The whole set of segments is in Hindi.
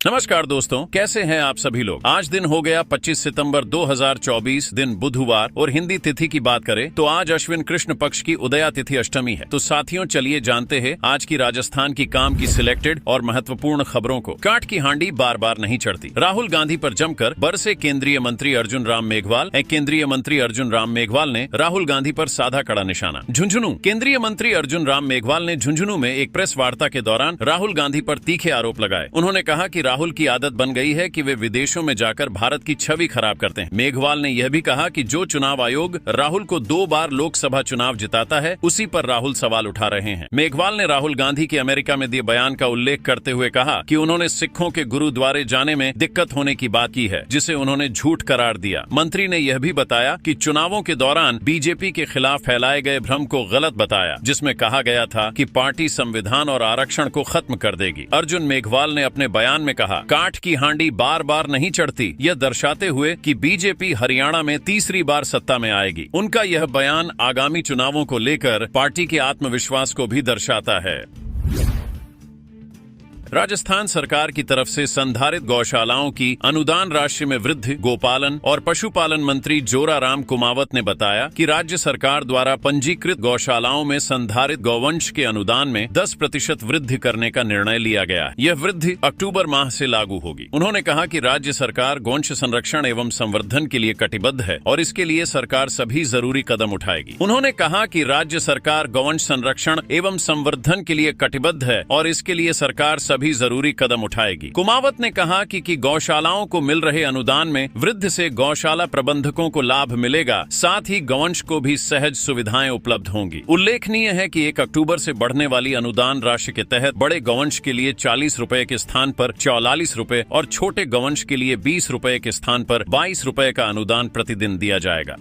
नमस्कार दोस्तों, कैसे हैं आप सभी लोग। आज दिन हो गया 25 सितंबर 2024, दिन बुधवार, और हिंदी तिथि की बात करें तो आज अश्विन कृष्ण पक्ष की उदया तिथि अष्टमी है। तो साथियों, चलिए जानते हैं आज की राजस्थान की काम की सिलेक्टेड और महत्वपूर्ण खबरों को। काट की हांडी बार बार नहीं चढ़ती। राहुल गांधी पर जमकर बरसे केंद्रीय मंत्री अर्जुन राम मेघवाल। केंद्रीय मंत्री अर्जुन राम मेघवाल ने राहुल गांधी पर साधा कड़ा निशाना। झुंझुनू। केंद्रीय मंत्री अर्जुन राम मेघवाल ने झुंझुनू में एक प्रेस वार्ता के दौरान राहुल गांधी पर तीखे आरोप लगाए। उन्होंने कहा कि राहुल की आदत बन गई है कि वे विदेशों में जाकर भारत की छवि खराब करते हैं। मेघवाल ने यह भी कहा कि जो चुनाव आयोग राहुल को 2 बार लोकसभा चुनाव जिताता है, उसी पर राहुल सवाल उठा रहे हैं। मेघवाल ने राहुल गांधी के अमेरिका में दिए बयान का उल्लेख करते हुए कहा कि उन्होंने सिखों के गुरुद्वारे जाने में दिक्कत होने की बात की है, जिसे उन्होंने झूठ करार दिया। मंत्री ने यह भी बताया कि चुनावों के दौरान बीजेपी के खिलाफ फैलाए गए भ्रम को गलत बताया, जिसमें कहा गया था कि पार्टी संविधान और आरक्षण को खत्म कर देगी। अर्जुन मेघवाल ने अपने बयान में कहा, काठ की हांडी बार बार नहीं चढ़ती, यह दर्शाते हुए कि बीजेपी हरियाणा में तीसरी बार सत्ता में आएगी। उनका यह बयान आगामी चुनावों को लेकर पार्टी के आत्मविश्वास को भी दर्शाता है। राजस्थान सरकार की तरफ से संधारित गौशालाओं की अनुदान राशि में वृद्धि। गोपालन और पशुपालन मंत्री जोराराम कुमावत ने बताया कि राज्य सरकार द्वारा पंजीकृत गौशालाओं में संधारित गौवंश के अनुदान में 10% वृद्धि करने का निर्णय लिया गया। यह वृद्धि अक्टूबर माह से लागू होगी। उन्होंने कहा कि राज्य सरकार गौवंश संरक्षण एवं संवर्धन के लिए कटिबद्ध है और इसके लिए सरकार सभी जरूरी कदम उठाएगी। उन्होंने कहा कि राज्य सरकार गौवंश संरक्षण एवं संवर्धन के लिए कटिबद्ध है और इसके लिए सरकार भी जरूरी कदम उठाएगी। कुमावत ने कहा कि गौशालाओं को मिल रहे अनुदान में वृद्धि से गौशाला प्रबंधकों को लाभ मिलेगा, साथ ही गौवंश को भी सहज सुविधाएं उपलब्ध होंगी। उल्लेखनीय है कि 1 अक्टूबर से बढ़ने वाली अनुदान राशि के तहत बड़े गौवंश के लिए 40 रुपए के स्थान पर 44 रुपए और छोटे गौवंश के लिए 20 रुपए के स्थान पर 22 रुपए का अनुदान प्रतिदिन दिया जाएगा।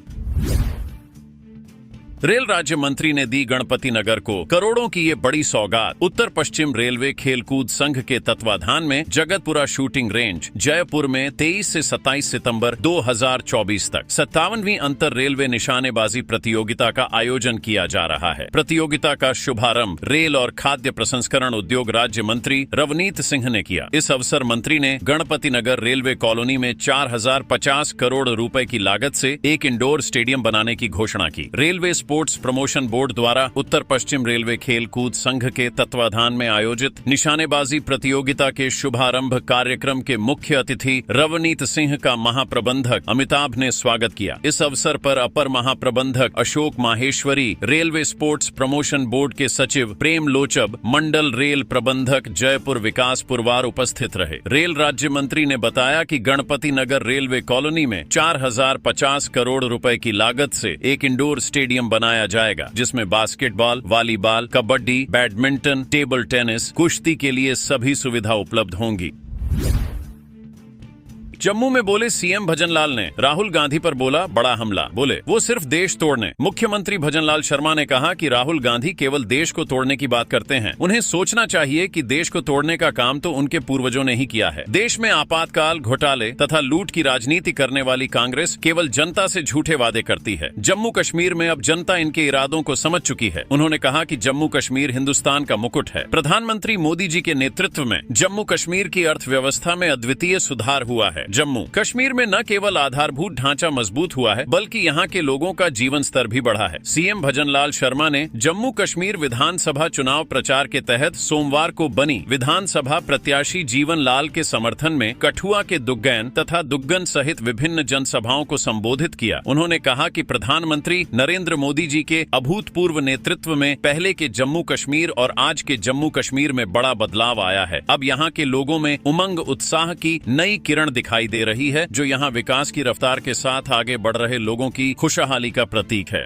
रेल राज्य मंत्री ने दी गणपति नगर को करोड़ों की ये बड़ी सौगात। उत्तर पश्चिम रेलवे खेलकूद संघ के तत्वाधान में जगतपुरा शूटिंग रेंज जयपुर में 23 से 27 सितंबर 2024 तक 57वीं अंतर रेलवे निशानेबाजी प्रतियोगिता का आयोजन किया जा रहा है। प्रतियोगिता का शुभारंभ रेल और खाद्य प्रसंस्करण उद्योग राज्य मंत्री रवनीत सिंह ने किया। इस अवसर मंत्री ने गणपति नगर रेलवे कॉलोनी में 4050 करोड़ रुपए की लागत से एक इंडोर स्टेडियम बनाने की घोषणा की। रेलवे स्पोर्ट्स प्रमोशन बोर्ड द्वारा उत्तर पश्चिम रेलवे खेल कूद संघ के तत्वाधान में आयोजित निशानेबाजी प्रतियोगिता के शुभारंभ कार्यक्रम के मुख्य अतिथि रवनीत सिंह का महाप्रबंधक अमिताभ ने स्वागत किया। इस अवसर पर अपर महाप्रबंधक Ashok Maheshwari, railway sports promotion board के सचिव प्रेम लोचब, मंडल रेल प्रबंधक जयपुर विकास पुरवार उपस्थित रहे। रेल राज्य मंत्री ने बताया कि गणपति नगर रेलवे कॉलोनी में 4050 करोड़ रुपए की लागत से एक इंडोर स्टेडियम बनाया जाएगा, जिसमें basketball, volleyball, kabaddi, badminton, table tennis, कुश्ती के लिए सभी सुविधा उपलब्ध होंगी। जम्मू में बोले सीएम भजनलाल ने राहुल गांधी पर बोला बड़ा हमला। बोले वो सिर्फ देश तोड़ने। मुख्यमंत्री भजनलाल शर्मा ने कहा कि राहुल गांधी केवल देश को तोड़ने की बात करते हैं। उन्हें सोचना चाहिए कि देश को तोड़ने का काम तो उनके पूर्वजों ने ही किया है। देश में आपातकाल, घोटाले तथा लूट की राजनीति करने वाली कांग्रेस केवल जनता से झूठे वादे करती है। जम्मू कश्मीर में अब जनता इनके इरादों को समझ चुकी है। उन्होंने कहा कि जम्मू कश्मीर हिंदुस्तान का मुकुट है। प्रधानमंत्री मोदी जी के नेतृत्व में जम्मू कश्मीर की अर्थव्यवस्था में अद्वितीय सुधार हुआ है। जम्मू कश्मीर में न केवल आधारभूत ढांचा मजबूत हुआ है, बल्कि यहाँ के लोगों का जीवन स्तर भी बढ़ा है। सीएम भजनलाल शर्मा ने जम्मू कश्मीर विधानसभा चुनाव प्रचार के तहत सोमवार को बनी विधानसभा प्रत्याशी जीवन लाल के समर्थन में कठुआ के दुग्गैन तथा दुग्गन सहित विभिन्न जनसभाओं को संबोधित किया। उन्होंने कहा कि प्रधानमंत्री नरेंद्र मोदी जी के अभूतपूर्व नेतृत्व में पहले के जम्मू कश्मीर और आज के जम्मू कश्मीर में बड़ा बदलाव आया है। अब यहाँ के लोगों में उमंग, उत्साह की नई किरण दिखाई दे रही है, जो यहाँ विकास की रफ्तार के साथ आगे बढ़ रहे लोगों की खुशहाली का प्रतीक है।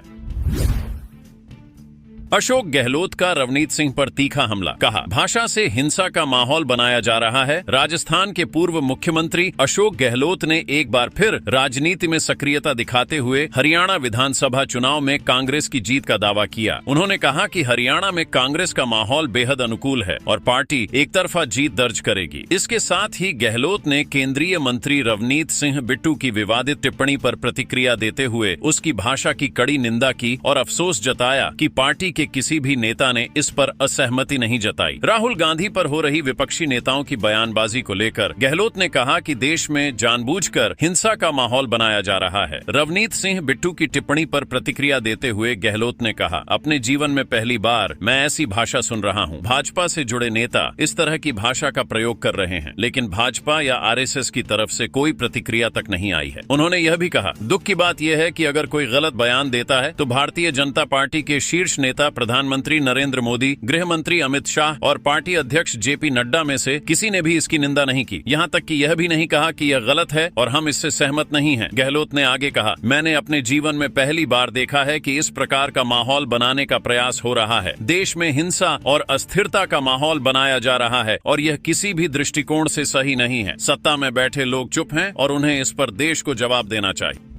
अशोक गहलोत का रवनीत सिंह पर तीखा हमला। कहा, भाषा से हिंसा का माहौल बनाया जा रहा है। राजस्थान के पूर्व मुख्यमंत्री अशोक गहलोत ने एक बार फिर राजनीति में सक्रियता दिखाते हुए हरियाणा विधानसभा चुनाव में कांग्रेस की जीत का दावा किया। उन्होंने कहा कि हरियाणा में कांग्रेस का माहौल बेहद अनुकूल है और पार्टी एक तरफा जीत दर्ज करेगी। इसके साथ ही गहलोत ने केंद्रीय मंत्री रवनीत सिंह बिट्टू की विवादित टिप्पणी पर प्रतिक्रिया देते हुए उसकी भाषा की कड़ी निंदा की और अफसोस जताया कि पार्टी के किसी भी नेता ने इस पर असहमति नहीं जताई। राहुल गांधी पर हो रही विपक्षी नेताओं की बयानबाजी को लेकर गहलोत ने कहा कि देश में जानबूझकर हिंसा का माहौल बनाया जा रहा है। रवनीत सिंह बिट्टू की टिप्पणी पर प्रतिक्रिया देते हुए गहलोत ने कहा, अपने जीवन में पहली बार मैं ऐसी भाषा सुन रहा हूं। भाजपा से जुड़े नेता इस तरह की भाषा का प्रयोग कर रहे हैं, लेकिन भाजपा या आरएसएस की तरफ से कोई प्रतिक्रिया तक नहीं आई है। उन्होंने यह भी कहा, दुख की बात यह है कि अगर कोई गलत बयान देता है तो भारतीय जनता पार्टी के शीर्ष नेता प्रधानमंत्री नरेंद्र मोदी, गृह मंत्री अमित शाह और पार्टी अध्यक्ष जेपी नड्डा में से किसी ने भी इसकी निंदा नहीं की। यहाँ तक कि यह भी नहीं कहा कि यह गलत है और हम इससे सहमत नहीं हैं। गहलोत ने आगे कहा, मैंने अपने जीवन में पहली बार देखा है कि इस प्रकार का माहौल बनाने का प्रयास हो रहा है। देश में हिंसा और अस्थिरता का माहौल बनाया जा रहा है और यह किसी भी दृष्टिकोण से सही नहीं है। सत्ता में बैठे लोग चुप हैं और उन्हें इस पर देश को जवाब देना चाहिए।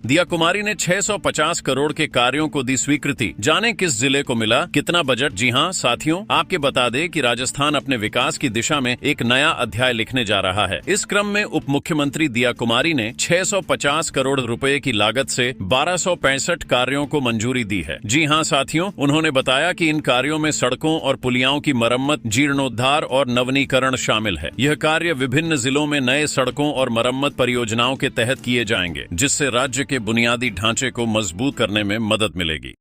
दिया कुमारी ने 650 करोड़ के कार्यों को दी स्वीकृति। जाने किस जिले को मिला कितना बजट? जी हां साथियों, आपके बता दें कि राजस्थान अपने विकास की दिशा में एक नया अध्याय लिखने जा रहा है। इस क्रम में उप मुख्यमंत्री दिया कुमारी ने 650 करोड़ रुपए की लागत से 1265 कार्यों को मंजूरी दी है। जी हां साथियों, उन्होंने बताया कि इन कार्यों में सड़कों और पुलियाओं की मरम्मत, जीर्णोद्धार और नवीनीकरण शामिल है। यह कार्य विभिन्न जिलों में नए सड़कों और मरम्मत परियोजनाओं के तहत किए जाएंगे, जिससे राज्य के बुनियादी ढांचे को मजबूत करने में मदद मिलेगी।